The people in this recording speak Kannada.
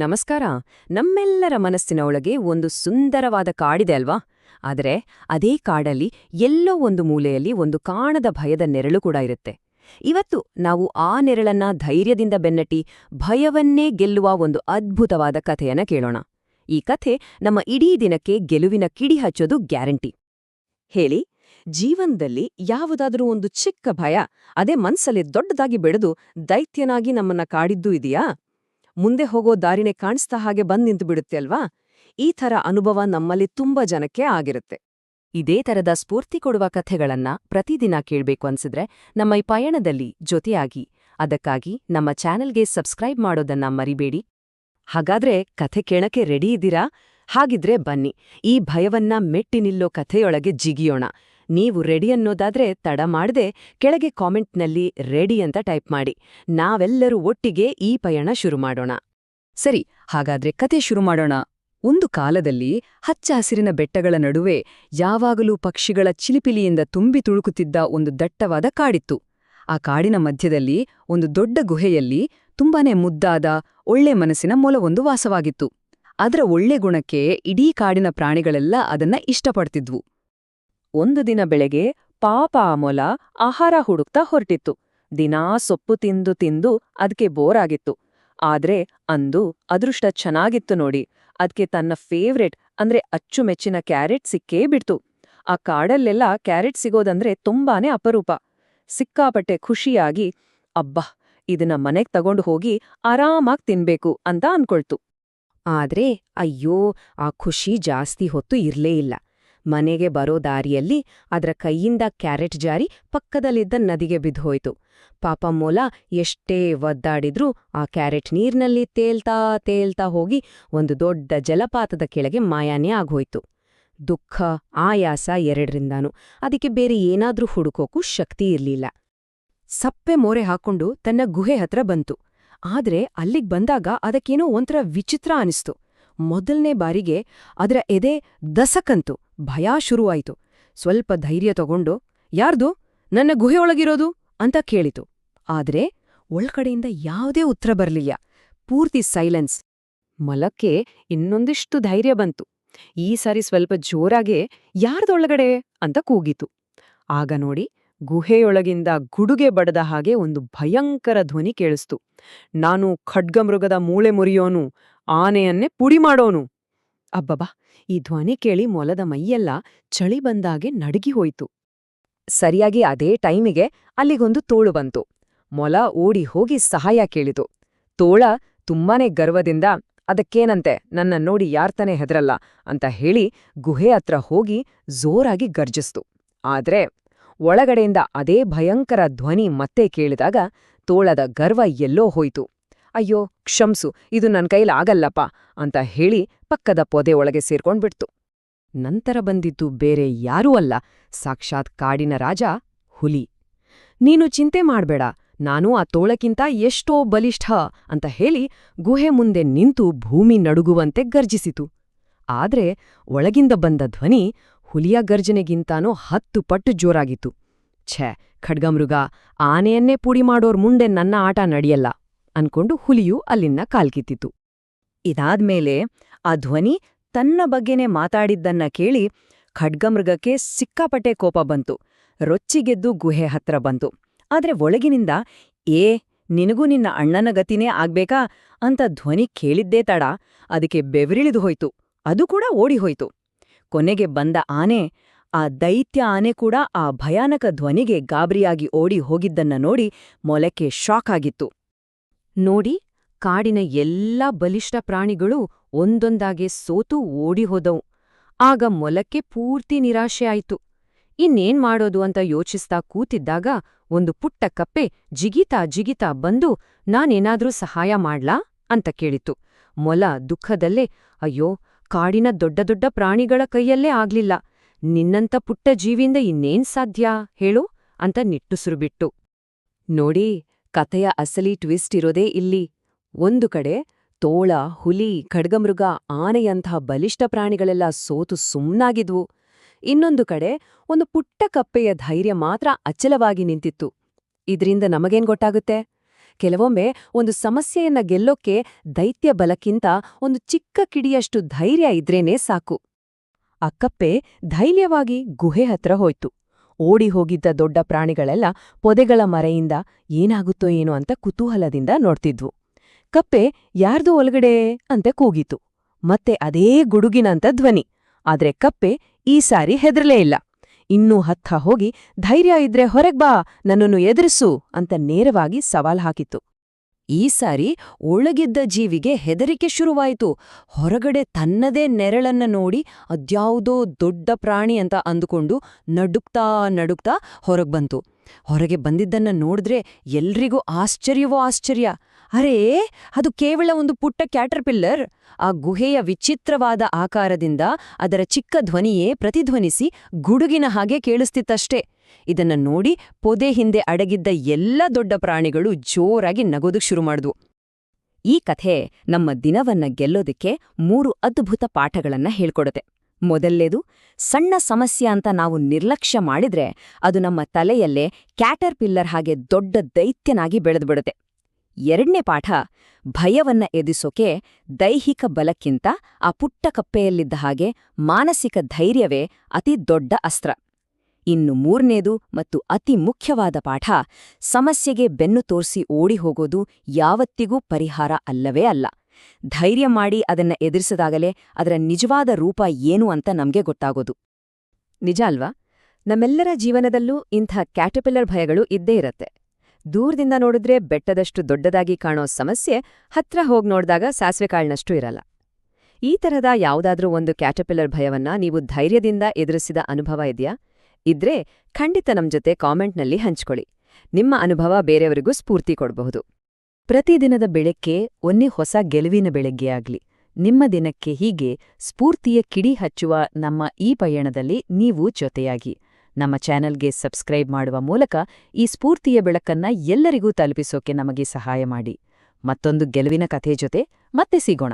ನಮಸ್ಕಾರ. ನಮ್ಮೆಲ್ಲರ ಮನಸ್ಸಿನ ಒಳಗೆ ಒಂದು ಸುಂದರವಾದ ಕಾಡಿದೆ ಅಲ್ವಾ? ಆದರೆ ಅದೇ ಕಾಡಲ್ಲಿ ಎಲ್ಲೋ ಒಂದು ಮೂಲೆಯಲ್ಲಿ ಒಂದು ಕಾಣದ ಭಯದ ನೆರಳು ಕೂಡ ಇರುತ್ತೆ. ಇವತ್ತು ನಾವು ಆ ನೆರಳನ್ನ ಧೈರ್ಯದಿಂದ ಬೆನ್ನಟ್ಟಿ ಭಯವನ್ನೇ ಗೆಲ್ಲುವ ಒಂದು ಅದ್ಭುತವಾದ ಕಥೆಯನ್ನ ಕೇಳೋಣ. ಈ ಕಥೆ ನಮ್ಮ ಇಡೀ ದಿನಕ್ಕೆ ಗೆಲುವಿನ ಕಿಡಿ ಹಚ್ಚೋದು ಗ್ಯಾರಂಟಿ. ಹೇಳಿ, ಜೀವನದಲ್ಲಿ ಯಾವುದಾದ್ರೂ ಒಂದು ಚಿಕ್ಕ ಭಯ ಅದೇ ಮನ್ಸಲ್ಲಿ ದೊಡ್ಡದಾಗಿ ಬೆಳೆದು ದೈತ್ಯನಾಗಿ ನಮ್ಮನ್ನ ಕಾಡಿದ್ದೂ ಇದೆಯಾ? ಮುಂದೆ ಹೋಗೋ ದಾರಿನೇ ಕಾಣಿಸ್ತಾ ಹಾಗೆ ಬಂದ್ ನಿಂತು ಬಿಡುತ್ತೆ ಅಲ್ವಾ? ಈ ಥರ ಅನುಭವ ನಮ್ಮಲ್ಲಿ ತುಂಬಾ ಜನಕ್ಕೆ ಆಗಿರುತ್ತೆ. ಇದೇ ಥರದ ಸ್ಫೂರ್ತಿ ಕೊಡುವ ಕಥೆಗಳನ್ನ ಪ್ರತಿದಿನ ಕೇಳ್ಬೇಕು ಅನ್ಸಿದ್ರೆ ನಮ್ಮ ಈ ಪಯಣದಲ್ಲಿ ಜೊತೆಯಾಗಿ. ಅದಕ್ಕಾಗಿ ನಮ್ಮ ಚಾನೆಲ್ಗೆ ಸಬ್ಸ್ಕ್ರೈಬ್ ಮಾಡೋದನ್ನ ಮರಿಬೇಡಿ. ಹಾಗಾದ್ರೆ ಕಥೆ ಕೇಳಕ್ಕೆ ರೆಡಿ ಇದ್ದೀರಾ? ಹಾಗಿದ್ರೆ ಬನ್ನಿ, ಈ ಭಯವನ್ನ ಮೆಟ್ಟಿ ನಿಲ್ಲೋ ಕಥೆಯೊಳಗೆ ಜಿಗಿಯೋಣ. ನೀವು ರೆಡಿ ಅನ್ನೋದಾದ್ರೆ ತಡ ಮಾಡದೆ ಕೆಳಗೆ ಕಾಮೆಂಟ್ನಲ್ಲಿ ರೆಡಿ ಅಂತ ಟೈಪ್ ಮಾಡಿ. ನಾವೆಲ್ಲರೂ ಒಟ್ಟಿಗೆ ಈ ಪಯಣ ಶುರು ಮಾಡೋಣ. ಸರಿ, ಹಾಗಾದ್ರೆ ಕತೆ ಶುರು ಮಾಡೋಣ. ಒಂದು ಕಾಲದಲ್ಲಿ ಹಚ್ಚ ಹಸಿರಿನ ಬೆಟ್ಟಗಳ ನಡುವೆ ಯಾವಾಗಲೂ ಪಕ್ಷಿಗಳ ಚಿಲಿಪಿಲಿಯಿಂದ ತುಂಬಿ ತುಳುಕುತ್ತಿದ್ದ ಒಂದು ದಟ್ಟವಾದ ಕಾಡಿತ್ತು. ಆ ಕಾಡಿನ ಮಧ್ಯದಲ್ಲಿ ಒಂದು ದೊಡ್ಡ ಗುಹೆಯಲ್ಲಿ ತುಂಬಾನೇ ಮುದ್ದಾದ ಒಳ್ಳೆ ಮನಸ್ಸಿನ ಮೊಲವೊಂದು ವಾಸವಾಗಿತ್ತು. ಅದರ ಒಳ್ಳೆ ಗುಣಕ್ಕೆ ಇಡೀ ಕಾಡಿನ ಪ್ರಾಣಿಗಳೆಲ್ಲ ಅದನ್ನ ಇಷ್ಟಪಡ್ತಿದ್ವು. ಒಂದು ದಿನ ಬೆಳಗ್ಗೆ ಪಾಪ ಆ ಮೊಲ ಆಹಾರ ಹುಡುಕ್ತಾ ಹೊರಟಿತ್ತು. ದಿನಾ ಸೊಪ್ಪು ತಿಂದು ತಿಂದು ಅದ್ಕೆ ಬೋರಾಗಿತ್ತು. ಆದ್ರೆ ಅಂದು ಅದೃಷ್ಟ ಚೆನ್ನಾಗಿತ್ತು ನೋಡಿ. ಅದ್ಕೆ ತನ್ನ ಫೇವ್ರೆಟ್ ಅಂದ್ರೆ ಅಚ್ಚುಮೆಚ್ಚಿನ ಕ್ಯಾರೆಟ್ ಸಿಕ್ಕೇ ಬಿಡ್ತು. ಆ ಕಾಡಲ್ಲೆಲ್ಲ ಕ್ಯಾರೆಟ್ ಸಿಗೋದಂದ್ರೆ ತುಂಬಾನೇ ಅಪರೂಪ. ಸಿಕ್ಕಾಪಟ್ಟೆ ಖುಷಿಯಾಗಿ ಅಬ್ಬಾ, ಇದನ್ನ ಮನೆಗ್ ತಗೊಂಡು ಹೋಗಿ ಆರಾಮಾಗ್ ತಿನ್ಬೇಕು ಅಂತ ಅನ್ಕೊಳ್ತು. ಆದ್ರೆ ಅಯ್ಯೋ, ಆ ಖುಷಿ ಜಾಸ್ತಿ ಹೊತ್ತು ಇರ್ಲೇ ಇಲ್ಲ. ಮನೆಗೆ ಬರೋ ದಾರಿಯಲ್ಲಿ ಅದರ ಕೈಯಿಂದ ಕ್ಯಾರೆಟ್ ಜಾರಿ ಪಕ್ಕದಲ್ಲಿದ್ದ ನದಿಗೆ ಬಿದ್ದುಹೋಯ್ತು. ಪಾಪ ಮೊಲ ಎಷ್ಟೇ ಒದ್ದಾಡಿದ್ರೂ ಆ ಕ್ಯಾರೆಟ್ ನೀರ್ನಲ್ಲಿ ತೇಲ್ತಾ ತೇಲ್ತಾ ಹೋಗಿ ಒಂದು ದೊಡ್ಡ ಜಲಪಾತದ ಕೆಳಗೆ ಮಾಯಾನೇ ಆಗೋಯ್ತು. ದುಃಖ, ಆಯಾಸ ಎರಡರಿಂದಾನು ಅದಕ್ಕೆ ಬೇರೆ ಏನಾದ್ರೂ ಹುಡುಕೋಕು ಶಕ್ತಿ ಇರ್ಲಿಲ್ಲ. ಸಪ್ಪೆ ಮೋರೆ ಹಾಕೊಂಡು ತನ್ನ ಗುಹೆ ಹತ್ರ ಬಂತು. ಆದ್ರೆ ಅಲ್ಲಿಗ್ ಬಂದಾಗ ಅದಕ್ಕೇನೋ ಒಂಥರ ವಿಚಿತ್ರ ಅನಿಸ್ತು. ಮೊದಲನೇ ಬಾರಿಗೆ ಅದರ ಎದೆ ದಸಕಂತು. ಭಯ ಶುರುವಾಯಿತು. ಸ್ವಲ್ಪ ಧೈರ್ಯ ತಗೊಂಡು, ಯಾರ್ದು ನನ್ನ ಗುಹೆಯೊಳಗಿರೋದು ಅಂತ ಕೇಳಿತು. ಆದ್ರೆ ಒಳಗಡೆಯಿಂದ ಯಾವುದೇ ಉತ್ತರ ಬರ್ಲಿಲ್ಲ. ಪೂರ್ತಿ ಸೈಲೆನ್ಸ್. ಮೊಲಕ್ಕೆ ಇನ್ನೊಂದಿಷ್ಟು ಧೈರ್ಯ ಬಂತು. ಈ ಸಾರಿ ಸ್ವಲ್ಪ ಜೋರಾಗೆ ಯಾರ್ದೊಳಗಡೆ ಅಂತ ಕೂಗಿತು. ಆಗ ನೋಡಿ, ಗುಹೆಯೊಳಗಿಂದ ಗುಡುಗೆ ಬಡದ ಹಾಗೆ ಒಂದು ಭಯಂಕರ ಧ್ವನಿ ಕೇಳಿಸ್ತು. ನಾನು ಖಡ್ಗಮೃಗದ ಮೂಳೆ ಮುರಿಯೋನು, ಆನೆಯನ್ನೇ ಪುಡಿ ಮಾಡೋನು. ಅಬ್ಬಬಾ, ಈ ಧ್ವನಿ ಕೇಳಿ ಮೊಲದ ಮೈಯೆಲ್ಲ ಚಳಿ ಬಂದಾಗೆ ನಡುಗಿ ಹೋಯ್ತು. ಸರಿಯಾಗಿ ಅದೇ ಟೈಮಿಗೆ ಅಲ್ಲಿಗೊಂದು ತೋಳು ಬಂತು. ಮೊಲ ಓಡಿ ಹೋಗಿ ಸಹಾಯ ಕೇಳಿತು. ತೋಳ ತುಂಬಾನೇ ಗರ್ವದಿಂದ, ಅದಕ್ಕೇನಂತೆ, ನನ್ನ ನೋಡಿ ಯಾರ್ತಾನೆ ಹೆದರಲ್ಲ ಅಂತ ಹೇಳಿ ಗುಹೆ ಹತ್ರ ಹೋಗಿ ಜೋರಾಗಿ ಗರ್ಜಿಸ್ತು. ಆದ್ರೆ ಒಳಗಡೆಯಿಂದ ಅದೇ ಭಯಂಕರ ಧ್ವನಿ ಮತ್ತೆ ಕೇಳಿದಾಗ ತೋಳದ ಗರ್ವ ಎಲ್ಲೋ ಹೋಯ್ತು. ಅಯ್ಯೋ, ಕ್ಷಮ್ಸು, ಇದು ನನ್ ಕೈಲಾಗಲ್ಲಪ್ಪ ಅಂತ ಹೇಳಿ ಪಕ್ಕದ ಪೊದೆ ಒಳಗೆ ಸೇರ್ಕೊಂಡ್ಬಿಡ್ತು. ನಂತರ ಬಂದಿದ್ದು ಬೇರೆ ಯಾರೂ ಅಲ್ಲ, ಸಾಕ್ಷಾತ್ ಕಾಡಿನ ರಾಜ ಹುಲಿ. ನೀನು ಚಿಂತೆ ಮಾಡ್ಬೇಡ, ನಾನು ಆ ತೋಳಕ್ಕಿಂತ ಎಷ್ಟೋ ಬಲಿಷ್ಠ ಅಂತ ಹೇಳಿ ಗುಹೆ ಮುಂದೆ ನಿಂತು ಭೂಮಿ ನಡುಗುವಂತೆ ಗರ್ಜಿಸಿತು. ಆದ್ರೆ ಒಳಗಿಂದ ಬಂದ ಧ್ವನಿ ಹುಲಿಯ ಗರ್ಜನೆಗಿಂತಾನೂ 10 ಪಟ್ಟು ಜೋರಾಗಿತ್ತು. ಛೇ, ಖಡ್ಗಮೃಗ, ಆನೆಯನ್ನೇ ಪುಡಿ ಮಾಡೋರ್ ಮುಂದೆ ನನ್ನ ಆಟ ನಡೆಯಲ್ಲ ಅನ್ಕೊಂಡು ಹುಲಿಯು ಅಲ್ಲಿಂದ ಕಾಲ್ಕಿತ್ತಿತು. ಇದಾದ್ಮೇಲೆ ಆ ಧ್ವನಿ ತನ್ನ ಬಗ್ಗೆನೇ ಮಾತಾಡಿದ್ದನ್ನ ಕೇಳಿ ಖಡ್ಗಮೃಗಕ್ಕೆ ಸಿಕ್ಕಾಪಟ್ಟೆ ಕೋಪ ಬಂತು. ರೊಚ್ಚಿಗೆದ್ದು ಗುಹೆ ಹತ್ರ ಬಂತು. ಆದ್ರೆ ಒಳಗಿನಿಂದ, ನಿನಗೂ ನಿನ್ನ ಅಣ್ಣನ ಗತಿನೇ ಆಗ್ಬೇಕಾ ಅಂತ ಧ್ವನಿ ಕೇಳಿದ್ದೇ ತಡ ಅದಕ್ಕೆ ಬೆವರಿಳಿದು ಹೋಯ್ತು. ಅದು ಕೂಡ ಓಡಿಹೋಯ್ತು. ಕೊನೆಗೆ ಬಂದ ಆನೆ, ಆ ದೈತ್ಯ ಆನೆ ಕೂಡ ಆ ಭಯಾನಕ ಧ್ವನಿಗೆ ಗಾಬರಿಯಾಗಿ ಓಡಿ ಹೋಗಿದ್ದನ್ನ ನೋಡಿ ಮೊಲಕ್ಕೆ ಶಾಕ್ ಆಗಿತ್ತು. ನೋಡಿ, ಕಾಡಿನ ಎಲ್ಲಾ ಬಲಿಷ್ಠ ಪ್ರಾಣಿಗಳು ಒಂದೊಂದಾಗೆ ಸೋತು ಓಡಿಹೋದವು. ಆಗ ಮೊಲಕ್ಕೆ ಪೂರ್ತಿ ನಿರಾಶೆ ಆಯ್ತು. ಇನ್ನೇನ್ ಮಾಡೋದು ಅಂತ ಯೋಚಿಸ್ತಾ ಕೂತಿದ್ದಾಗ ಒಂದು ಪುಟ್ಟ ಕಪ್ಪೆ ಜಿಗಿತಾ ಜಿಗಿತಾ ಬಂದು, ನಾನೇನಾದ್ರೂ ಸಹಾಯ ಮಾಡ್ಲಾ ಅಂತ ಕೇಳಿತು. ಮೊಲ ದುಃಖದಲ್ಲೇ, ಅಯ್ಯೋ, ಕಾಡಿನ ದೊಡ್ಡ ದೊಡ್ಡ ಪ್ರಾಣಿಗಳ ಕೈಯಲ್ಲೇ ಆಗ್ಲಿಲ್ಲ. ನಿನ್ನಂತ ಪುಟ್ಟ ಜೀವಿಯಿಂದ ಇನ್ನೇನ್ ಸಾಧ್ಯ ಹೇಳು ಅಂತ ನಿಟ್ಟುಸಿರುಬಿಟ್ಟು. ನೋಡಿ, ಕಥೆಯ ಅಸಲಿ ಟ್ವಿಸ್ಟ್ ಇರೋದೇ ಇಲ್ಲಿ. ಒಂದು ಕಡೆ ತೋಳ, ಹುಲಿ, ಖಡ್ಗಮೃಗ, ಆನೆಯಂತಹ ಬಲಿಷ್ಠ ಪ್ರಾಣಿಗಳೆಲ್ಲ ಸೋತು ಸುಮ್ನಾಗಿದ್ವು. ಇನ್ನೊಂದು ಕಡೆ ಒಂದು ಪುಟ್ಟ ಕಪ್ಪೆಯ ಧೈರ್ಯ ಮಾತ್ರ ಅಚಲವಾಗಿ ನಿಂತಿತ್ತು. ಇದ್ರಿಂದ ನಮಗೇನ್ ಗೊತ್ತಾಗುತ್ತೆ? ಕೆಲವೊಮ್ಮೆ ಒಂದು ಸಮಸ್ಯೆಯನ್ನ ಗೆಲ್ಲೋಕೆ ದೈತ್ಯ ಬಲಕ್ಕಿಂತ ಒಂದು ಚಿಕ್ಕ ಕಿಡಿಯಷ್ಟು ಧೈರ್ಯ ಇದ್ರೇನೇ ಸಾಕು. ಆ ಕಪ್ಪೆ ಧೈರ್ಯವಾಗಿ ಗುಹೆ ಹತ್ರ ಹೋಯ್ತು. ಓಡಿ ಹೋಗಿದ್ದ ದೊಡ್ಡ ಪ್ರಾಣಿಗಳೆಲ್ಲ ಪೊದೆಗಳ ಮರೆಯಿಂದ ಏನಾಗುತ್ತೋ ಏನೋ ಅಂತ ಕುತೂಹಲದಿಂದ ನೋಡ್ತಿದ್ವು. ಕಪ್ಪೆ ಯಾರ್ದೋ ಒಳಗಡೆ ಅಂತ ಕೂಗಿತು. ಮತ್ತೆ ಅದೇ ಗುಡುಗಿನಂತ ಧ್ವನಿ. ಆದ್ರೆ ಕಪ್ಪೆ ಈ ಸಾರಿ ಹೆದರ್ಲೇ ಇಲ್ಲ. ಇನ್ನೂ ಹತ್ತ ಹೋಗಿ ಧೈರ್ಯ ಇದ್ರೆ ಹೊರಗ್ಬಾ, ನನ್ನನ್ನು ಎದುರಿಸು ಅಂತ ನೇರವಾಗಿ ಸವಾಲ್ ಹಾಕಿತು. ಈ ಸಾರಿ ಒಳಗಿದ್ದ ಜೀವಿಗೆ ಹೆದರಿಕೆ ಶುರುವಾಯಿತು. ಹೊರಗಡೆ ತನ್ನದೇ ನೆರಳನ್ನ ನೋಡಿ ಅದ್ಯಾವುದೋ ದೊಡ್ಡ ಪ್ರಾಣಿ ಅಂತ ಅಂದುಕೊಂಡು ನಡುಕ್ತಾ ನಡುಕ್ತಾ ಹೊರಗ್ಬಂತು. ಹೊರಗೆ ಬಂದಿದ್ದನ್ನ ನೋಡಿದ್ರೆ ಎಲ್ರಿಗೂ ಆಶ್ಚರ್ಯವೋ ಆಶ್ಚರ್ಯ. ಅರೇ, ಅದು ಕೇವಲ ಒಂದು ಪುಟ್ಟ ಕ್ಯಾಟರ್ಪಿಲ್ಲರ್. ಆ ಗುಹೆಯ ವಿಚಿತ್ರವಾದ ಆಕಾರದಿಂದ ಅದರ ಚಿಕ್ಕ ಧ್ವನಿಯೇ ಪ್ರತಿಧ್ವನಿಸಿ ಗುಡುಗಿನ ಹಾಗೆ ಕೇಳಿಸ್ತಿತ್ತಷ್ಟೇ. ಇದನ್ನ ನೋಡಿ ಪೊದೆ ಹಿಂದೆ ಅಡಗಿದ್ದ ಎಲ್ಲ ದೊಡ್ಡ ಪ್ರಾಣಿಗಳು ಜೋರಾಗಿ ನಗೋದಕ್ಕೆ ಶುರು ಮಾಡಿದ್ವು. ಈ ಕಥೆ ನಮ್ಮ ದಿನವನ್ನ ಗೆಲ್ಲೋದಕ್ಕೆ 3 ಅದ್ಭುತ ಪಾಠಗಳನ್ನ ಹೇಳ್ಕೊಡುತ್ತೆ. ಮೊದಲ್ನೇದು, ಸಣ್ಣ ಸಮಸ್ಯೆ ಅಂತ ನಾವು ನಿರ್ಲಕ್ಷ್ಯ ಮಾಡಿದ್ರೆ ಅದು ನಮ್ಮ ತಲೆಯಲ್ಲೇ ಕ್ಯಾಟರ್ಪಿಲ್ಲರ್ ಹಾಗೆ ದೊಡ್ಡ ದೈತ್ಯನಾಗಿ ಬೆಳೆದ್ಬಿಡುತ್ತೆ. ಎರಡನೇ ಪಾಠ, ಭಯವನ್ನ ಎದುರಿಸೋಕೆ ದೈಹಿಕ ಬಲಕ್ಕಿಂತ ಆ ಪುಟ್ಟ ಕಪ್ಪೆಯಲ್ಲಿದ್ದ ಹಾಗೆ ಮಾನಸಿಕ ಧೈರ್ಯವೇ ಅತಿ ದೊಡ್ಡ ಅಸ್ತ್ರ. ಇನ್ನು ಮೂರನೇದು ಮತ್ತು ಅತಿ ಮುಖ್ಯವಾದ ಪಾಠ, ಸಮಸ್ಯೆಗೆ ಬೆನ್ನು ತೋರಿಸಿ ಓಡಿ ಹೋಗೋದು ಯಾವತ್ತಿಗೂ ಪರಿಹಾರ ಅಲ್ಲವೇ ಅಲ್ಲ. ಧೈರ್ಯ ಮಾಡಿ ಅದನ್ನ ಎದುರಿಸಿದಾಗಲೇ ಅದರ ನಿಜವಾದ ರೂಪ ಏನು ಅಂತ ನಮ್ಗೆ ಗೊತ್ತಾಗೋದು. ನಿಜ ಅಲ್ವಾ? ನಮ್ಮೆಲ್ಲರ ಜೀವನದಲ್ಲೂ ಇಂಥ ಕ್ಯಾಟರ್ಪಿಲ್ಲರ್ ಭಯಗಳು ಇದ್ದೇ ಇರತ್ತೆ. ದೂರದಿಂದ ನೋಡಿದ್ರೆ ಬೆಟ್ಟದಷ್ಟು ದೊಡ್ಡದಾಗಿ ಕಾಣೋ ಸಮಸ್ಯೆ ಹತ್ರ ಹೋಗಿ ನೋಡಿದಾಗ ಸಾಸಿವೆ ಕಾಳಿನಷ್ಟು ಇರಲ್ಲ. ಈ ತರಹದ ಯಾವುದಾದ್ರೂ ಒಂದು ಕ್ಯಾಟರ್ಪಿಲ್ಲರ್ ಭಯವನ್ನ ನೀವು ಧೈರ್ಯದಿಂದ ಎದುರಿಸಿದ ಅನುಭವ ಇದೆಯಾ? ಇದ್ರೆ ಖಂಡಿತ ನಮ್ ಜೊತೆ ಕಾಮೆಂಟ್ನಲ್ಲಿ ಹಂಚ್ಕೊಳ್ಳಿ. ನಿಮ್ಮ ಅನುಭವ ಬೇರೆಯವರಿಗೂ ಸ್ಫೂರ್ತಿ ಕೊಡಬಹುದು. ಪ್ರತಿದಿನದ ಬೆಳಗ್ಗೆ ಹೊಸ ಗೆಲುವಿನ ಬೆಳಗ್ಗೆ ಆಗ್ಲಿ. ನಿಮ್ಮ ದಿನಕ್ಕೆ ಹೀಗೆ ಸ್ಫೂರ್ತಿಯ ಕಿಡಿ ಹಚ್ಚುವ ನಮ್ಮ ಈ ಪಯಣದಲ್ಲಿ ನೀವು ಜೊತೆಯಾಗಿ. ನಮ್ಮ ಚಾನೆಲ್ಗೆ ಸಬ್ಸ್ಕ್ರೈಬ್ ಮಾಡುವ ಮೂಲಕ ಈ ಸ್ಫೂರ್ತಿಯ ಬೆಳಕನ್ನ ಎಲ್ಲರಿಗೂ ತಲುಪಿಸೋಕೆ ನಮಗೆ ಸಹಾಯ ಮಾಡಿ. ಮತ್ತೊಂದು ಗೆಲುವಿನ ಕಥೆ ಜೊತೆ ಮತ್ತೆ ಸಿಗೋಣ.